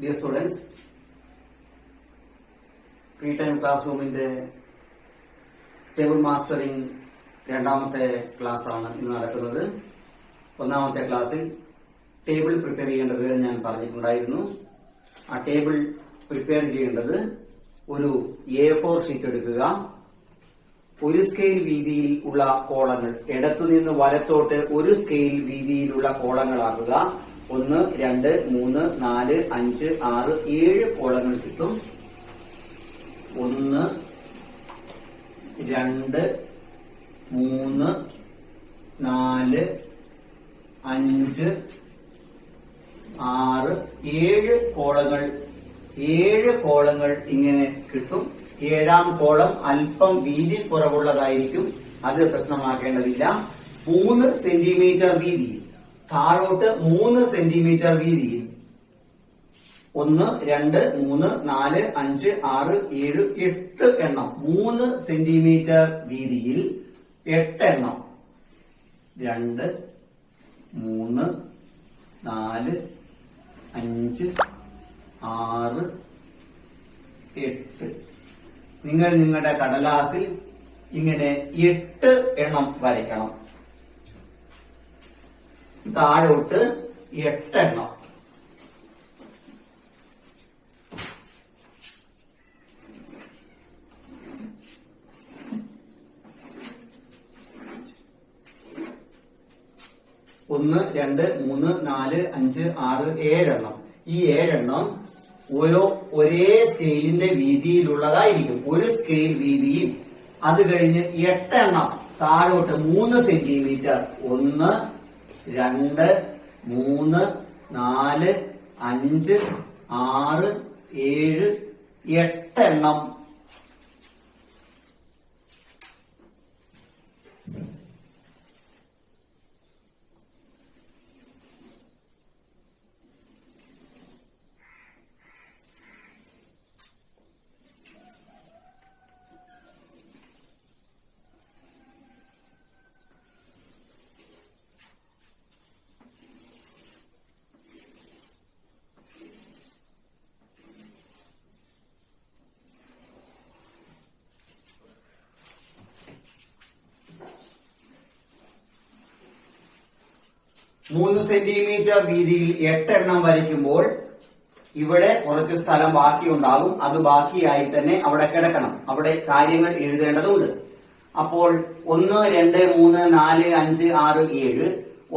Dear students, free time class റൂമിന്റെ table mastering രണ്ടാമത്തെ class ആണ് ഇന്ന് നടക്കുന്നത്. ഒന്നാമത്തെ ക്ലാസ്സിൽ ടേബിൾ പ്രിപ്പയർ ചെയ്യേണ്ട വിവരം ഞാൻ പറഞ്ഞിട്ടുണ്ടായിരുന്നു. ആ ടേബിൾ പ്രിപ്പയർ ചെയ്യേണ്ടത് ഒരു A4 ഷീറ്റ് എടുക്കുക, ഒരു സ്കെയിൽ വീതിയിൽ ഉള്ള കോളങ്ങൾ ഇടത്തുനിന്ന് വലത്തോട്ട് ഒരു സ്കെയിൽ വീതിയിലുള്ള കോളങ്ങളാക്കുക. 1, 2, 3, 4, 5, 6, 7 കോളങ്ങൾ കിട്ടും. 1, 2, 3, 4, 5, 6, 7 കോളങ്ങൾ. 7 കോളങ്ങൾ ഇങ്ങനെ കിട്ടും. 7ാം കോളം അല്പം വീതി കുറവുള്ളതായിരിക്കും, അത് പ്രശ്നമാക്കേണ്ടതില്ല. 3 സെന്റിമീറ്റർ വീതിയിൽ, താഴോട്ട് 3 സെന്റിമീറ്റർ വീതിയിൽ 1, 2, 3, 4, 5, 6, 7, 8 എണ്ണം. 3 സെന്റിമീറ്റർ വീതിയിൽ 8 എണ്ണം. 2, 3, 4, 5, 6, 8. നിങ്ങൾ നിങ്ങളുടെ കടലാസിൽ ഇങ്ങനെ 8 എണ്ണം വരയ്ക്കണം. താഴോട്ട് 8 എണ്ണം. ഒന്ന്, 2, 3, 4, 5, 6, 7 എണ്ണം. ഈ 7 എണ്ണം ഒരേ സ്കെയിലിന്റെ വീതിയിലുള്ളതായിരിക്കും. ഒരു സ്കെയിൽ വീതിയിൽ. അത് കഴിഞ്ഞ് 8 എണ്ണം താഴോട്ട് 3 സെന്റിമീറ്റർ. 1, 2, 3, 4, 5, 6, 7, 8 എണ്ണം. മൂന്ന് സെന്റിമീറ്റർ വീതിയിൽ 8 എണ്ണം വരയ്ക്കുമ്പോൾ ഇവിടെ കുറച്ച് സ്ഥലം ബാക്കിയുണ്ടാകും. അത് ബാക്കിയായി തന്നെ അവിടെ കിടക്കണം. അവിടെ കാര്യങ്ങൾ എഴുതേണ്ടതുണ്ട്. അപ്പോൾ 1, 2, 3, 4, 5, 6, 7.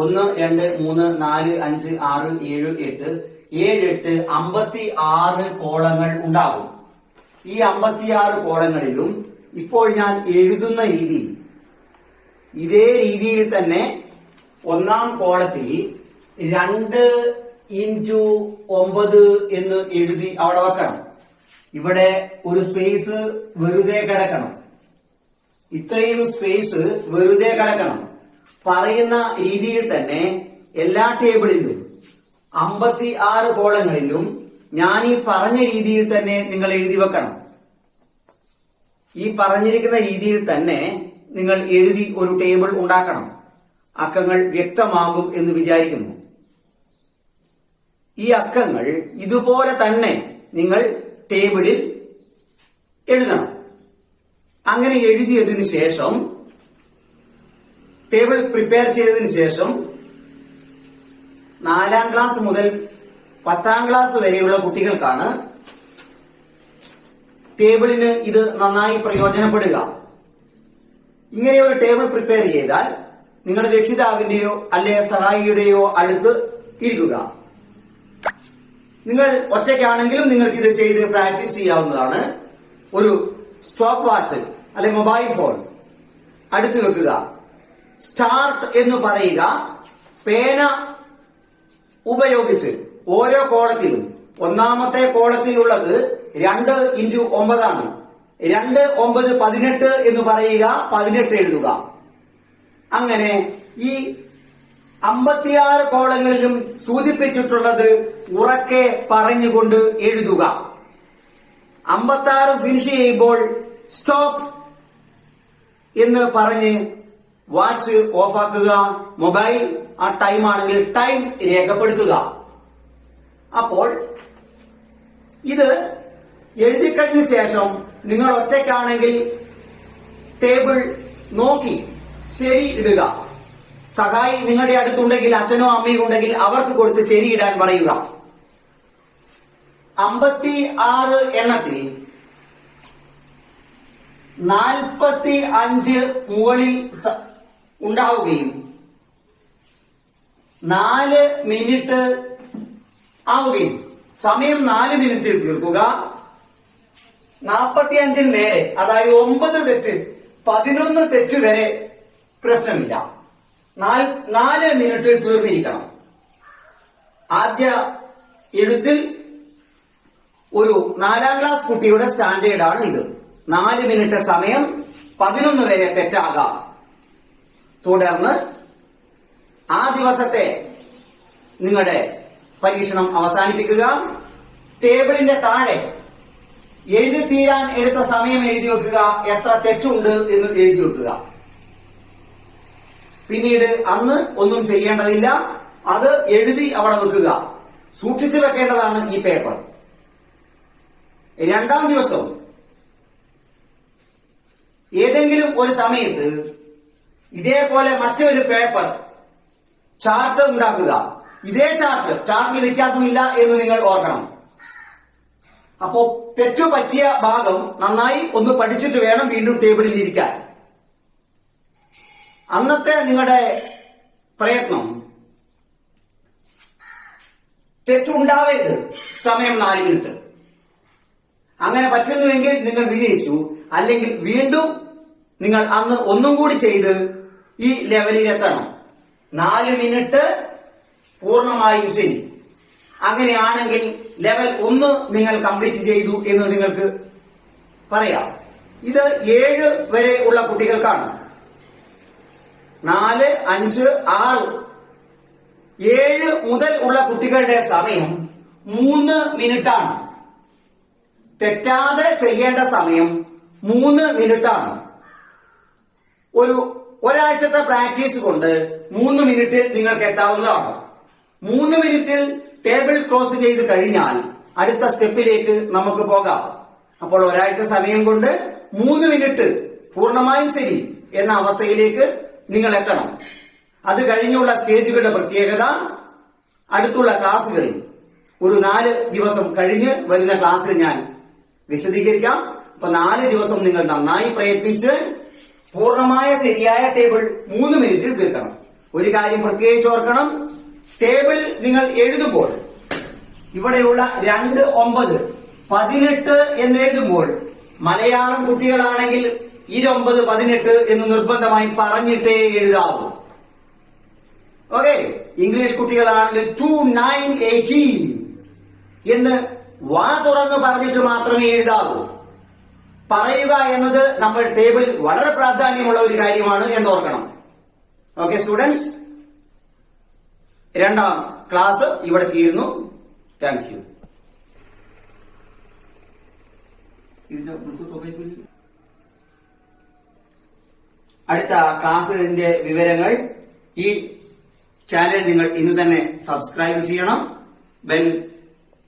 1, 2, 3, 4, 5, 6, 7, 8. 7, 8, 56 കോളങ്ങൾ ഉണ്ടാകും. ഈ 56 കോളങ്ങളിലും ഇപ്പോൾ ഞാൻ എഴുതുന്ന രീതിയിൽ, ഇതേ രീതിയിൽ തന്നെ ഒന്നാം കോളത്തിൽ 2 × 9 എന്ന് എഴുതി അവിടെ വെക്കണം. ഇവിടെ ഒരു സ്പേസ് വെറുതെ കിടക്കണം. ഇത്രയും സ്പേസ് വെറുതെ കിടക്കണം. പറയുന്ന രീതിയിൽ തന്നെ എല്ലാ ടേബിളിലും 56 കോളങ്ങളിലും ഞാൻ ഈ പറഞ്ഞ രീതിയിൽ തന്നെ നിങ്ങൾ എഴുതി വെക്കണം. ഈ പറഞ്ഞിരിക്കുന്ന രീതിയിൽ തന്നെ നിങ്ങൾ എഴുതി ഒരു ടേബിൾ ഉണ്ടാക്കണം. അക്കങ്ങൾ വ്യക്തമാകും എന്ന് വിചാരിക്കുന്നു. ഈ അക്കങ്ങൾ ഇതുപോലെ തന്നെ നിങ്ങൾ ടേബിളിൽ എഴുതണം. അങ്ങനെ എഴുതിയതിനു ശേഷം, ടേബിൾ പ്രിപ്പയർ ചെയ്തതിനു ശേഷം 4ാം ക്ലാസ് മുതൽ 10ാം ക്ലാസ് വരെയുള്ള കുട്ടികൾക്കാണ് ടേബിളിന് ഇത് നന്നായി പ്രയോജനപ്പെടുക. ഇങ്ങനെ ഒരു ടേബിൾ പ്രിപ്പയർ ചെയ്താൽ നിങ്ങളുടെ രക്ഷിതാവിന്റെയോ അല്ലെ സഹായിയുടെയോ അടുത്ത് ഇരിക്കുക. നിങ്ങൾ ഒറ്റയ്ക്കാണെങ്കിലും നിങ്ങൾക്ക് ഇത് ചെയ്ത് പ്രാക്ടീസ് ചെയ്യാവുന്നതാണ്. ഒരു സ്റ്റോപ്പ് വാച്ച് അല്ലെ മൊബൈൽ ഫോൺ അടുത്ത് വെക്കുക. സ്റ്റാർട്ട് എന്ന് പറയുക. പേന ഉപയോഗിച്ച് ഓരോ കോളത്തിലും, ഒന്നാമത്തെ കോളത്തിലുള്ളത് 2 × 9 ആണ്. 2, 9, 18 എന്ന് പറയുക. 18 എഴുതുക. അങ്ങനെ ഈ 56 കോളങ്ങളിലും സൂചിപ്പിച്ചിട്ടുള്ളത് ഉറക്കെ പറഞ്ഞുകൊണ്ട് എഴുതുക. 56 ഫിനിഷ് ചെയ്യുമ്പോൾ സ്റ്റോപ്പ് എന്ന് പറഞ്ഞ് വാച്ച് ഓഫാക്കുക. മൊബൈൽ ആ ടൈം ആണെങ്കിൽ ടൈം രേഖപ്പെടുത്തുക. അപ്പോൾ ഇത് എഴുതി കഴിഞ്ഞ ശേഷം നിങ്ങൾ ഒറ്റയ്ക്കാണെങ്കിൽ ടേബിൾ നോക്കി ശരി ഇടുക. സഹായി നിങ്ങളുടെ അടുത്തുണ്ടെങ്കിൽ, അച്ഛനോ അമ്മയോ ഉണ്ടെങ്കിൽ അവർക്ക് കൊടുത്ത് ശരിയിടാൻ പറയുക. 56 എണ്ണത്തിൽ 45 മുകളിൽ ഉണ്ടാവുകയും 4 മിനിറ്റ് ആവുകയും, സമയം 4 മിനിറ്റിൽ തീർക്കുക. 45 മേലെ, അതായത് 9 തെറ്റ് 11 തെറ്റ് വരെ പ്രശ്നമില്ല. 4 മിനിറ്റിൽ തീർന്നിരിക്കണം. ആദ്യ എഴുത്തിൽ ഒരു 4ാം ക്ലാസ് കുട്ടിയുടെ സ്റ്റാൻഡേർഡാണ് ഇത്. 4 മിനിറ്റ് സമയം, 11 വരെ തെറ്റാകാം. തുടർന്ന് ആ ദിവസത്തെ നിങ്ങളുടെ പരീക്ഷണം അവസാനിപ്പിക്കുക. ടേബിളിന്റെ താഴെ എഴുതി തീരാൻ എടുത്ത സമയം എഴുതി വെക്കുക, എത്ര തെറ്റുണ്ട് എന്ന് എഴുതി വെക്കുക. പിന്നീട് അന്ന് ഒന്നും ചെയ്യേണ്ടതില്ല, അത് എഴുതി അവിടെ വെക്കുക. സൂക്ഷിച്ചു വെക്കേണ്ടതാണ് ഈ പേപ്പർ. 2ാം ദിവസം ഏതെങ്കിലും ഒരു സമയത്ത് ഇതേപോലെ മറ്റൊരു പേപ്പർ ചാർട്ട് ഉണ്ടാക്കുക. ഇതേ ചാർട്ടിൽ വ്യത്യാസമില്ല എന്ന് നിങ്ങൾ ഓർക്കണം. അപ്പോ തെറ്റു പറ്റിയ ഭാഗം നന്നായി ഒന്ന് പഠിച്ചിട്ട് വേണം വീണ്ടും ടേബിളിൽ ഇരിക്കാൻ. അന്നത്തെ നിങ്ങളുടെ പ്രയത്നം തെറ്റുണ്ടാവരുത്. സമയം 4 മിനിറ്റ്. അങ്ങനെ പറ്റുന്നുവെങ്കിൽ നിങ്ങൾ വിജയിച്ചു. അല്ലെങ്കിൽ വീണ്ടും നിങ്ങൾ അന്ന് ഒന്നും കൂടി ചെയ്ത് ഈ ലെവലിൽ എത്തണം. 4 മിനിറ്റ് പൂർണ്ണമായും ശരി. അങ്ങനെയാണെങ്കിൽ ലെവൽ 1 നിങ്ങൾ കംപ്ലീറ്റ് ചെയ്തു എന്ന് നിങ്ങൾക്ക് പറയാം. ഇത് 7 വരെ ഉള്ള കുട്ടികൾക്കാണ്. 4, 5, 6, 7 മുതൽ ഉള്ള കുട്ടികളുടെ സമയം 3 മിനിറ്റാണ്. തെറ്റാതെ ചെയ്യേണ്ട സമയം 3 മിനിറ്റാണ്. ഒരാഴ്ചത്തെ പ്രാക്ടീസ് കൊണ്ട് 3 മിനിറ്റിൽ നിങ്ങൾക്ക് എത്താവുന്നതാണ്. 3 മിനിറ്റിൽ ടേബിൾ ക്ലോസ് ചെയ്ത് കഴിഞ്ഞാൽ അടുത്ത സ്റ്റെപ്പിലേക്ക് നമുക്ക് പോകാം. അപ്പോൾ ഒരാഴ്ച സമയം കൊണ്ട് 3 മിനിറ്റ് പൂർണ്ണമായും ശരി എന്ന അവസ്ഥയിലേക്ക് നിങ്ങൾ എത്തണം. അത് കഴിഞ്ഞുള്ള സ്റ്റേജുകളുടെ പ്രത്യേകത അടുത്തുള്ള ക്ലാസ്സുകളിൽ ഒരു 4 ദിവസം കഴിഞ്ഞ് വരുന്ന ക്ലാസ്സിൽ ഞാൻ വിശദീകരിക്കാം. അപ്പൊ 4 ദിവസം നിങ്ങൾ നന്നായി പ്രയത്നിച്ച് പൂർണ്ണമായ ശരിയായ ടേബിൾ 3 മിനിറ്റിൽ തീർക്കണം. ഒരു കാര്യം പ്രത്യേകിച്ച് ഓർക്കണം, ടേബിൾ നിങ്ങൾ എഴുതുമ്പോൾ ഇവിടെയുള്ള 2, 9, 18 എന്ന് എഴുതുമ്പോൾ മലയാളം കുട്ടികളാണെങ്കിൽ 29, 18 എന്ന് നിർബന്ധമായി പറഞ്ഞിട്ടേ എഴുതാവൂ. ഓക്കെ. ഇംഗ്ലീഷ് കുട്ടികളാണെങ്കിൽ 2, 9, 18 എന്ന് വാ തുറന്ന് പറഞ്ഞിട്ട് മാത്രമേ എഴുതാവൂ. പറയുക എന്നത് നമ്മൾ ടേബിളിൽ വളരെ പ്രാധാന്യമുള്ള ഒരു കാര്യമാണ് എന്ന് ഓർക്കണം. ഓക്കെ സ്റ്റുഡൻസ്, 2ാം ക്ലാസ് ഇവിടെ തീരുന്നു. Thank you. അടുത്ത ക്ലാസ്സിന്റെ വിവരങ്ങൾ ഈ ചാനൽ നിങ്ങൾ ഇന്ന് തന്നെ സബ്സ്ക്രൈബ് ചെയ്യണം. ബെൽ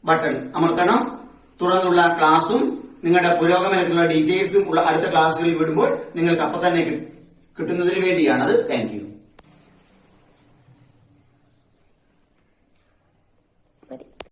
ബട്ടൺ അമർത്തണം. തുടർന്നുള്ള ക്ലാസും നിങ്ങളുടെ പുരോഗമനത്തിലുള്ള ഡീറ്റെയിൽസും ഉള്ള അടുത്ത ക്ലാസ്സുകളിൽ വിടുമ്പോൾ നിങ്ങൾക്ക് അപ്പം തന്നെ കിട്ടുന്നതിന് വേണ്ടിയാണത്. Thank you.